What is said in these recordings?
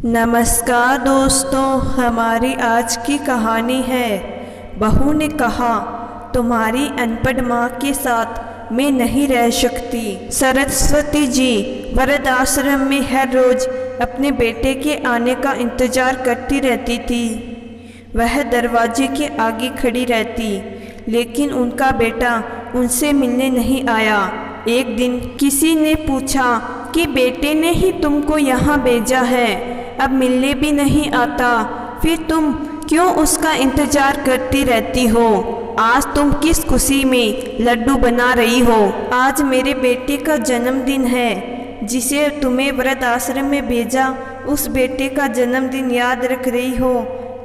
नमस्कार दोस्तों, हमारी आज की कहानी है बहू ने कहा, तुम्हारी अनपढ़ माँ के साथ मैं नहीं रह सकती। सरस्वती जी वृद्ध आश्रम में हर रोज अपने बेटे के आने का इंतजार करती रहती थी। वह दरवाजे के आगे खड़ी रहती, लेकिन उनका बेटा उनसे मिलने नहीं आया। एक दिन किसी ने पूछा कि बेटे ने ही तुमको यहाँ भेजा है, अब मिलने भी नहीं आता, फिर तुम क्यों उसका इंतजार करती रहती हो? आज तुम किस खुशी में लड्डू बना रही हो? आज मेरे बेटे का जन्मदिन है, जिसे तुम्हें वृद्ध आश्रम में भेजा, उस बेटे का जन्मदिन याद रख रही हो,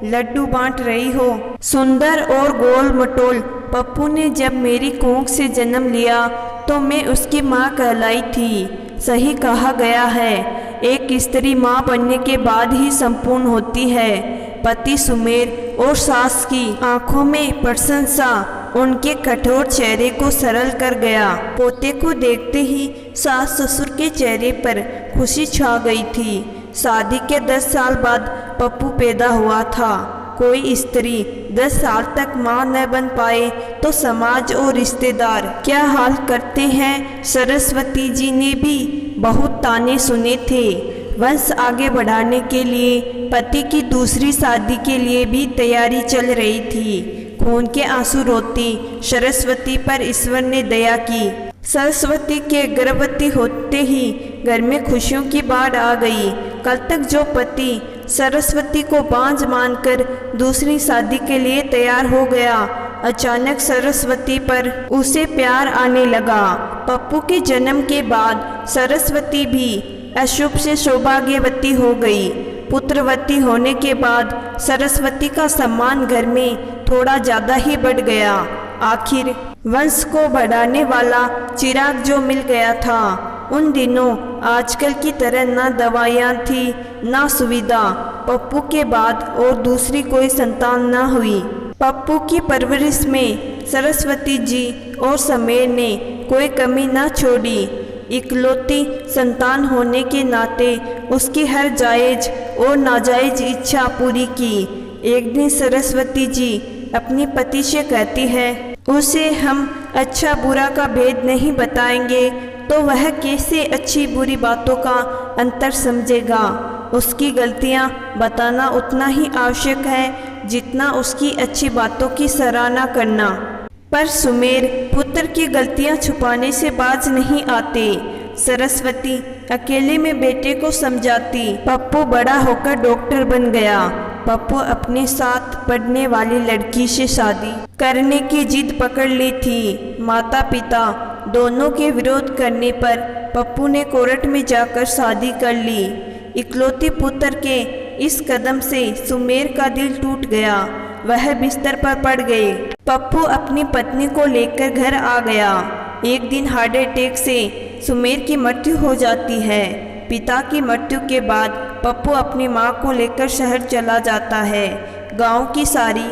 लड्डू बांट रही हो। सुंदर और गोल मटोल पप्पू ने जब मेरी कोख से जन्म लिया तो मैं उसकी माँ कहलाई थी। सही कहा गया है, एक स्त्री माँ बनने के बाद ही संपूर्ण होती है। पति सुमेर और सास की आंखों में प्रशंसा उनके कठोर चेहरे को सरल कर गया। पोते को देखते ही सास ससुर के चेहरे पर खुशी छा गई थी। शादी के 10 साल बाद पप्पू पैदा हुआ था। कोई स्त्री 10 साल तक माँ न बन पाए तो समाज और रिश्तेदार क्या हाल करते हैं। सरस्वती जी ने भी बहुत ताने सुने थे। वंश आगे बढ़ाने के लिए पति की दूसरी शादी के लिए भी तैयारी चल रही थी। खून के आंसू रोती सरस्वती पर ईश्वर ने दया की। सरस्वती के गर्भवती होते ही घर में खुशियों की बाढ़ आ गई। कल तक जो पति सरस्वती को बांझ मानकर दूसरी शादी के लिए तैयार हो गया, अचानक सरस्वती पर उसे प्यार आने लगा। पप्पू के जन्म के बाद सरस्वती भी अशुभ से सौभाग्यवती हो गई। पुत्रवती होने के बाद सरस्वती का सम्मान घर में थोड़ा ज़्यादा ही बढ़ गया। आखिर वंश को बढ़ाने वाला चिराग जो मिल गया था। उन दिनों आजकल की तरह ना दवाइयाँ थी ना सुविधा। पप्पू के बाद और दूसरी कोई संतान ना हुई। पप्पू की परवरिश में सरस्वती जी और समेर ने कोई कमी ना छोड़ी। इकलौती संतान होने के नाते उसकी हर जायज़ और नाजायज़ इच्छा पूरी की। एक दिन सरस्वती जी अपने पति से कहती है, उसे हम अच्छा बुरा का भेद नहीं बताएंगे तो वह कैसे अच्छी बुरी बातों का अंतर समझेगा। उसकी गलतियां बताना उतना ही आवश्यक है जितना उसकी अच्छी बातों की सराहना करना। पर सुमेर पुत्र की गलतियां छुपाने से बाज नहीं आते। सरस्वती अकेले में बेटे को समझाती। पप्पू बड़ा होकर डॉक्टर बन गया। पप्पू अपने साथ पढ़ने वाली लड़की से शादी करने की जिद पकड़ ली थी। माता पिता दोनों के विरोध करने पर पप्पू ने कोर्ट में जाकर शादी कर ली। इकलौती पुत्र के इस कदम से सुमेर का दिल टूट गया। वह बिस्तर पर पड़ गए। पप्पू अपनी पत्नी को लेकर घर आ गया। एक दिन हार्ट अटैक से सुमेर की मृत्यु हो जाती है। पिता की मृत्यु के बाद पप्पू अपनी माँ को लेकर शहर चला जाता है। गांव की सारी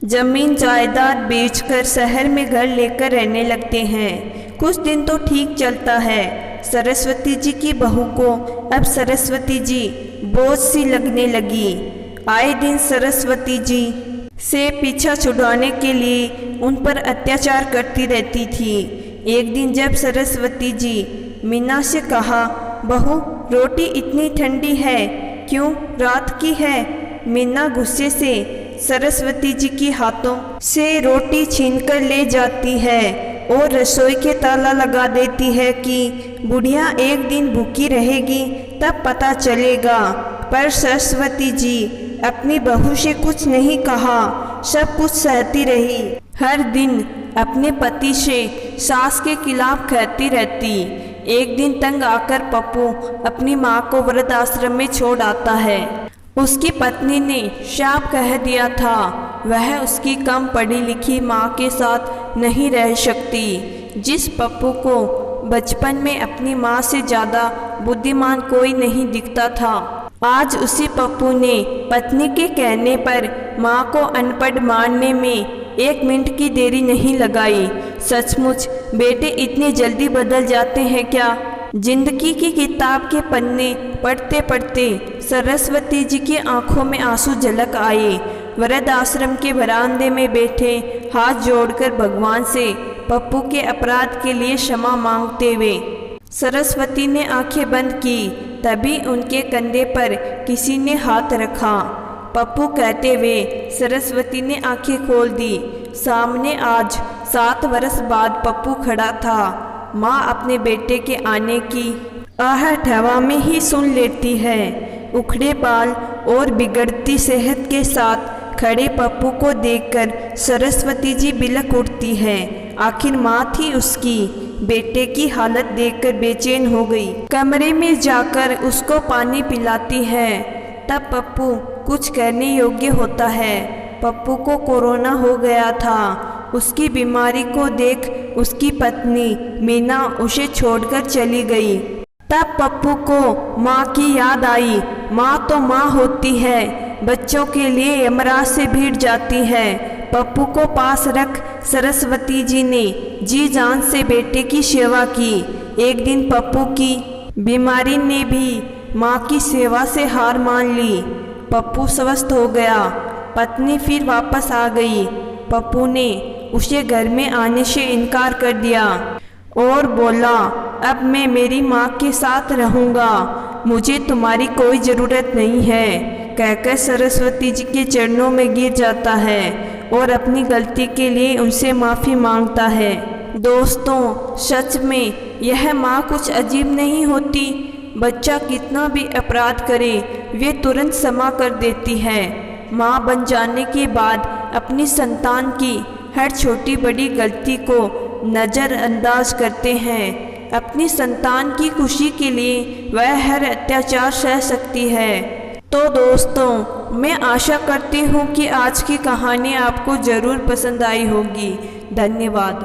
जमीन जायदाद बेचकर शहर में घर लेकर रहने लगते हैं। कुछ दिन तो ठीक चलता है। सरस्वती जी की बहू को अब सरस्वती जी बोझ सी लगने लगी। आए दिन सरस्वती जी से पीछा छुड़वाने के लिए उन पर अत्याचार करती रहती थी। एक दिन जब सरस्वती जी मीना से कहा, बहू रोटी इतनी ठंडी है क्यों, रात की है। मीना गुस्से से सरस्वती जी के हाथों से रोटी छीनकर ले जाती है और रसोई के ताला लगा देती है कि बुढ़िया एक दिन भूखी रहेगी तब पता चलेगा। पर सरस्वती जी अपनी बहू से कुछ नहीं कहा, सब कुछ सहती रही। हर दिन अपने पति से सास के खिलाफ कहती रहती। एक दिन तंग आकर पप्पू अपनी माँ को वृद्ध आश्रम में छोड़ आता है। उसकी पत्नी ने शाप कह दिया था, वह उसकी कम पढ़ी लिखी माँ के साथ नहीं रह सकती। जिस पप्पू को बचपन में अपनी माँ से ज़्यादा बुद्धिमान कोई नहीं दिखता था, आज उसी पप्पू ने पत्नी के कहने पर माँ को अनपढ़ मानने में 1 मिनट की देरी नहीं लगाई। सचमुच बेटे इतने जल्दी बदल जाते हैं क्या? जिंदगी की किताब के पन्ने पढ़ते पढ़ते सरस्वती जी की आंखों में आंसू झलक आए। वृद्ध आश्रम के बरामदे में बैठे हाथ जोड़कर भगवान से पप्पू के अपराध के लिए क्षमा मांगते हुए सरस्वती ने आंखें बंद की। तभी उनके कंधे पर किसी ने हाथ रखा। पप्पू कहते हुए सरस्वती ने आंखें खोल दी। सामने आज 7 वर्ष बाद पप्पू खड़ा था। माँ अपने बेटे के आने की आहट हवा में ही सुन लेती है। उखड़े बाल और बिगड़ती सेहत के साथ खड़े पप्पू को देखकर सरस्वती जी बिलख उठती है। आखिर माँ थी उसकी। बेटे की हालत देखकर बेचैन हो गई। कमरे में जाकर उसको पानी पिलाती है। तब पप्पू कुछ करने योग्य होता है। पप्पू को कोरोना हो गया था। उसकी बीमारी को देख उसकी पत्नी मीना उसे छोड़कर चली गई। तब पप्पू को माँ की याद आई। माँ तो माँ होती है, बच्चों के लिए यमराज से भिड़ जाती है। पप्पू को पास रख सरस्वती जी ने जी जान से बेटे की सेवा की। एक दिन पप्पू की बीमारी ने भी माँ की सेवा से हार मान ली। पप्पू स्वस्थ हो गया। पत्नी फिर वापस आ गई। पप्पू ने उसे घर में आने से इनकार कर दिया और बोला, अब मैं मेरी माँ के साथ रहूँगा, मुझे तुम्हारी कोई ज़रूरत नहीं है। कहकर सरस्वती जी के चरणों में गिर जाता है और अपनी गलती के लिए उनसे माफ़ी मांगता है। दोस्तों, सच में यह माँ कुछ अजीब नहीं होती। बच्चा कितना भी अपराध करे वे तुरंत क्षमा कर देती है। माँ बन जाने के बाद अपनी संतान की हर छोटी बड़ी गलती को नज़रअंदाज करते हैं। अपनी संतान की खुशी के लिए वह हर अत्याचार सह सकती है। तो दोस्तों, मैं आशा करती हूँ कि आज की कहानी आपको ज़रूर पसंद आई होगी। धन्यवाद।